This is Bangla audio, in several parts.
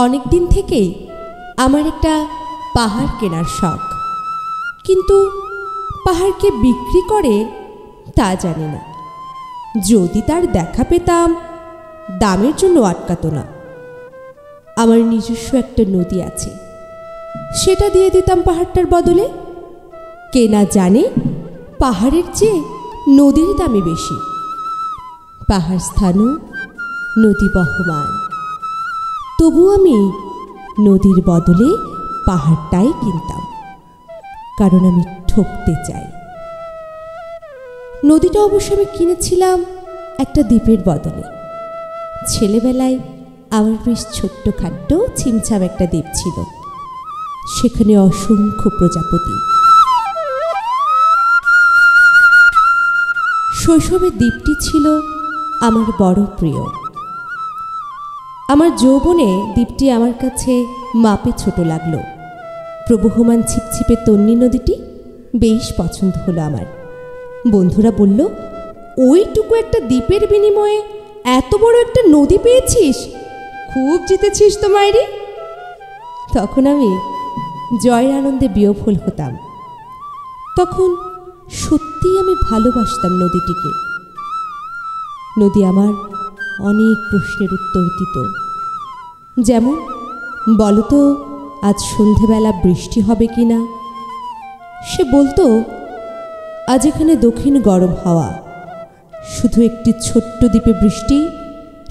অনেক দিন থেকেই আমার একটা পাহাড় কেনার শখ, কিন্তু পাহাড়কে বিক্রি করে তা জানি না। যদি তার দেখা পেতাম দামের জন্য আটকাতো না। আমার নিজস্ব একটা নদী আছে, সেটা দিয়ে দিতাম পাহাড়টার বদলে। কে না জানে পাহাড়ের চেয়ে নদীর দামই বেশি। পাহাড় স্থানও নদী বহমান, তবু আমি নদীর বদলে পাহাড়টাই কিনতাম, কারণ আমি ঠকতে চাই। নদীটা অবশ্য আমি কিনেছিলাম একটা দ্বীপের বদলে। ছেলেবেলায় আমার বেশ ছোট্টখাট্ট ছিমছাম একটা দ্বীপ ছিল, সেখানে অসংখ্য প্রজাপতি। শৈশবের দ্বীপটি ছিল আমার বড় প্রিয়। আমার যৌবনে দ্বীপটি আমার কাছে মাপে ছোট লাগলো। প্রবহমান ছিপছিপে তন্নি নদীটি বেশ পছন্দ হলো আমার। বন্ধুরা বলল, ওইটুকু একটা দ্বীপের বিনিময়ে এত বড় একটা নদী পেয়েছিস, খুব জিতেছিস তো মাইরি। তখন আমি জয়ের আনন্দে বিহ্বল হতাম। তখন সত্যিই আমি ভালোবাসতাম নদীটিকে। নদী আমার অনেক প্রশ্নের উত্তর দিত, যেমন, বলতো আজ সন্ধেবেলা বৃষ্টি হবে কি না। সে বলতো, আজ এখানে দক্ষিণ গরম হাওয়া, শুধু একটি ছোট্ট দ্বীপে বৃষ্টি,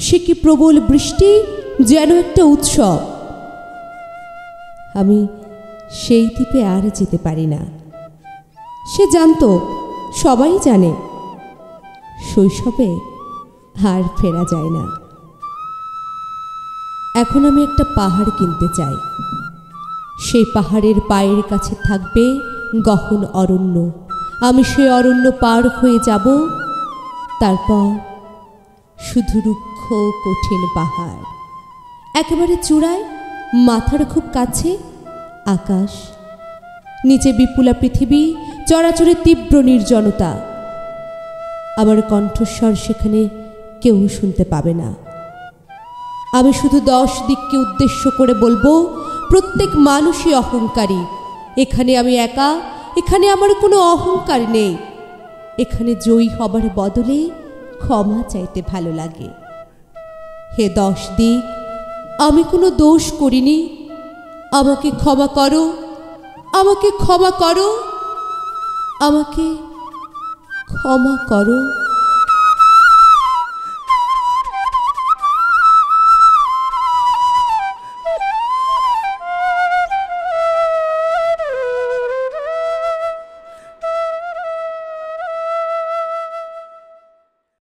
সে কি প্রবল বৃষ্টি, যেন একটা উৎসব। আমি সেই দ্বীপে আর যেতে পারি না। সে জানতো, সবাই জানে, শৈশবে আর ফেরা যায় না। এখন আমি একটা পাহাড় কিনতে চাই। সেই পাহাড়ের পায়ের কাছে থাকবে গহন অরণ্য। আমি সেই অরণ্য পার হয়ে যাব, তারপর শুধু রুক্ষ কঠিন পাহাড়। একেবারে চূড়ায়, মাথার খুব কাছে আকাশ, নিচে বিপুলা পৃথিবী, চরাচরে তীব্র নির্জনতা। আমার কণ্ঠস্বর সেখানে কেউ শুনতে পাবে না। আমি শুধু 10 দিককে উদ্দেশ্য করে বলবো, প্রত্যেক মানুষই অহংকারী। এখানে আমি একা, এখানে আমার কোনো অহংকার নেই। এখানে জয়ী হবার বদলে ক্ষমা চাইতে ভালো লাগে। হে 10 দিক, আমি কোনো দোষ করিনি, আমাকে ক্ষমা করো, আমাকে ক্ষমা করো, আমাকে ক্ষমা করো।